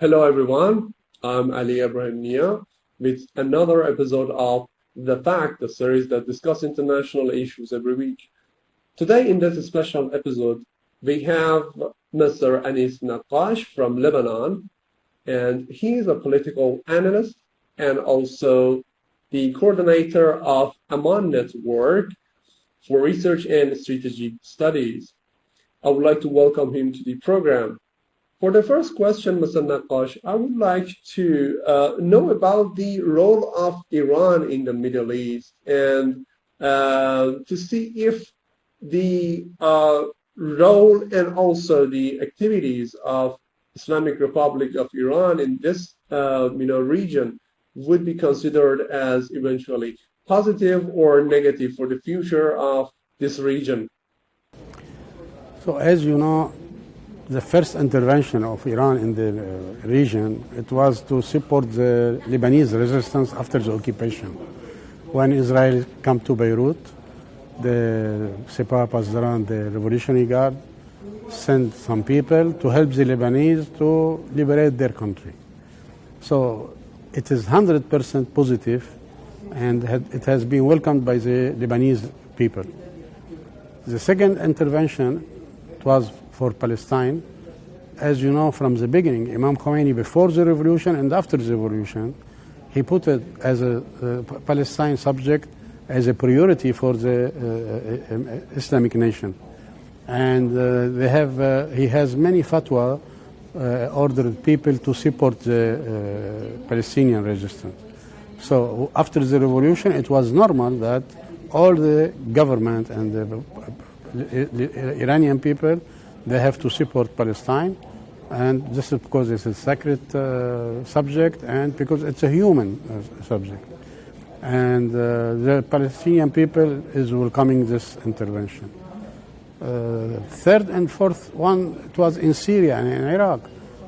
Hello everyone, I'm Ali Ibrahim Nia with another episode of The Fact, the series that discusses international issues every week. Today in this special episode, we have Mr. Anis Al-Nakkash from Lebanon, and he is a political analyst and also the coordinator of Amman Network for Research and Strategic Studies. I would like to welcome him to the program. For the first question, Mr. Nakkash, I would like to know about the role of Iran in the Middle East and to see if the role and also the activities of Islamic Republic of Iran in this region would be considered as eventually positive or negative for the future of this region. So as you know, the first intervention of Iran in the region, it was to support the Lebanese resistance after the occupation. When Israel came to Beirut, the Sepah Pasdaran, the Revolutionary Guard, sent some people to help the Lebanese to liberate their country. So it is 100% positive, and it has been welcomed by the Lebanese people. The second intervention, it was for Palestine. As you know, from the beginning, Imam Khomeini, before the revolution and after the revolution, he put it as a Palestine subject as a priority for the Islamic nation. And he has many fatwa ordered people to support the Palestinian resistance. So after the revolution, it was normal that all the government and the Iranian people, they have to support Palestine, and this is because it's a sacred subject and because it's a human subject. And the Palestinian people is welcoming this intervention. Third and fourth one, it was in Syria and in Iraq.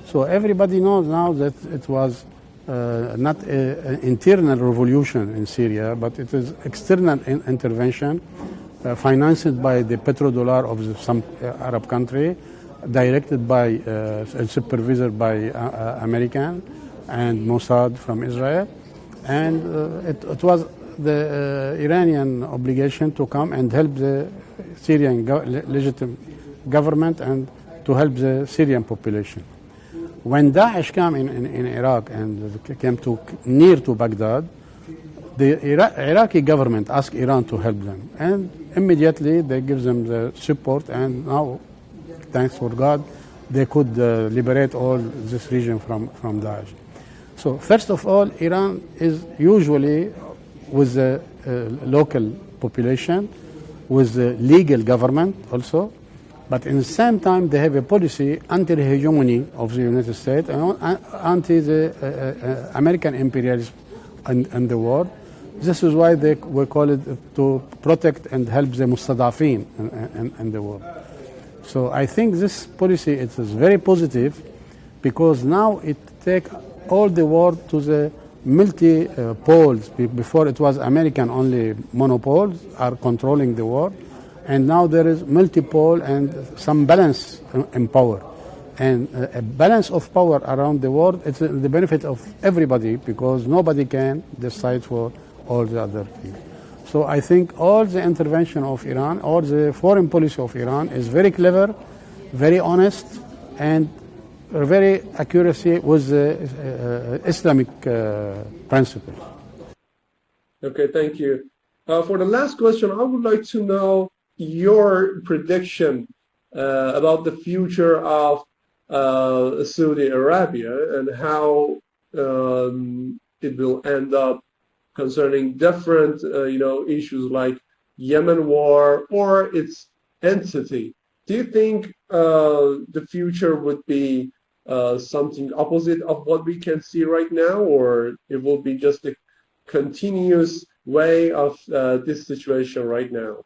So everybody knows now that it was not an internal revolution in Syria, but it is external intervention financed by the petrodollar of some Arab country, directed by and supervised by American and Mossad from Israel. And it was the Iranian obligation to come and help the Syrian legitimate government and to help the Syrian population. When Daesh came in Iraq and came near to Baghdad, the Iraqi government asked Iran to help them, and immediately they give them the support, and now, thanks for God, they could liberate all this region from Daesh. So first of all, Iran is usually with the local population, with the legal government also, but in the same time they have a policy anti-hegemony of the United States and anti the American imperialism in the world. This is why we call it to protect and help the mustadafin in the world. So I think this policy, it is very positive because now it takes all the world to the multi-poles. Before it was American only monopoles are controlling the world, and now there is multi-pole and some balance in power. And a balance of power around the world, it's the benefit of everybody because nobody can decide for all the other things. So I think all the intervention of Iran, all the foreign policy of Iran is very clever, very honest, and very accuracy with the Islamic principles. Okay, thank you. For the last question, I would like to know your prediction about the future of Saudi Arabia and how it will end up concerning different issues like Yemen war or its entity. Do you think the future would be something opposite of what we can see right now, or it will be just a continuous way of this situation right now?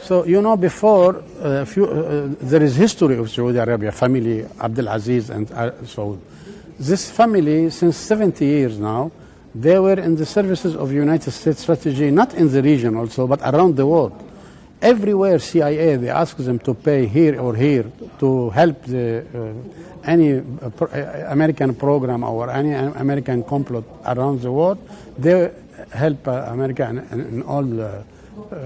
So, before, there is history of Saudi Arabia, family, Abdul Aziz and Saud. This family, since 70 years now, they were in the services of United States strategy, not in the region also, but around the world. everywhere CIA, they ask them to pay here or here to help any American program or any American complot around the world. They help America in all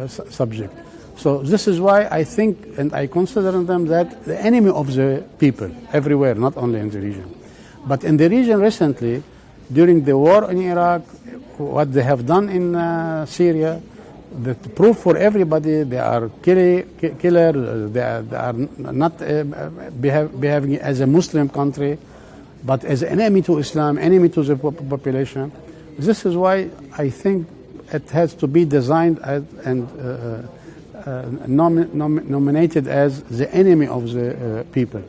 subjects. So this is why I think, and I consider them that the enemy of the people everywhere, not only in the region. But in the region recently, during the war in Iraq, what they have done in Syria, the proof for everybody, they are killer, they are not behaving as a Muslim country, but as an enemy to Islam, enemy to the population. This is why I think it has to be designed and nominated as the enemy of the people.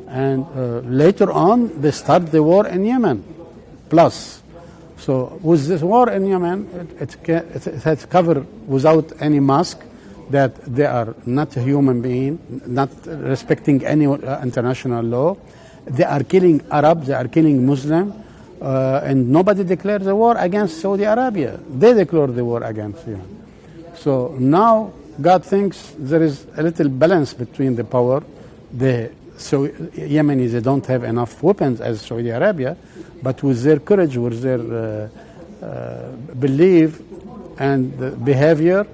And later on, they start the war in Yemen, plus. So with this war in Yemen, it has covered without any mask that they are not a human being, not respecting any international law. They are killing Arabs, they are killing Muslims, and nobody declared the war against Saudi Arabia. They declared the war against Yemen. So now God thinks there is a little balance between the power. So Yemenis, they don't have enough weapons as Saudi Arabia, but with their courage, with their belief and behavior,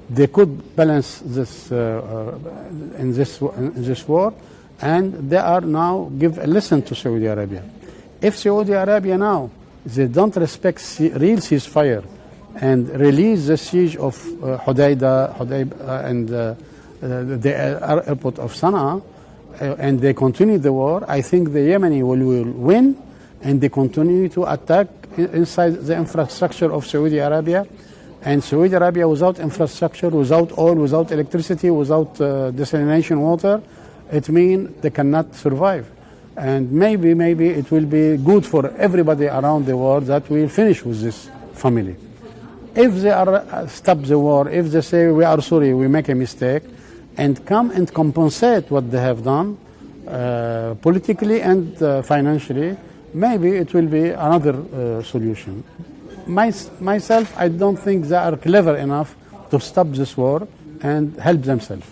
they could balance this in this war, and they are now give a lesson to Saudi Arabia. If Saudi Arabia now they don't respect real ceasefire and release the siege of Hodeidah and the airport of Sana'a, and they continue the war, I think the Yemeni will win, and they continue to attack inside the infrastructure of Saudi Arabia. And Saudi Arabia, without infrastructure, without oil, without electricity, without desalination water, it means they cannot survive. And maybe it will be good for everybody around the world that we will finish with this family. If they are stop the war, if they say we are sorry, we make a mistake, and come and compensate what they have done politically and financially, maybe it will be another solution. Myself, I don't think they are clever enough to stop this war and help themselves.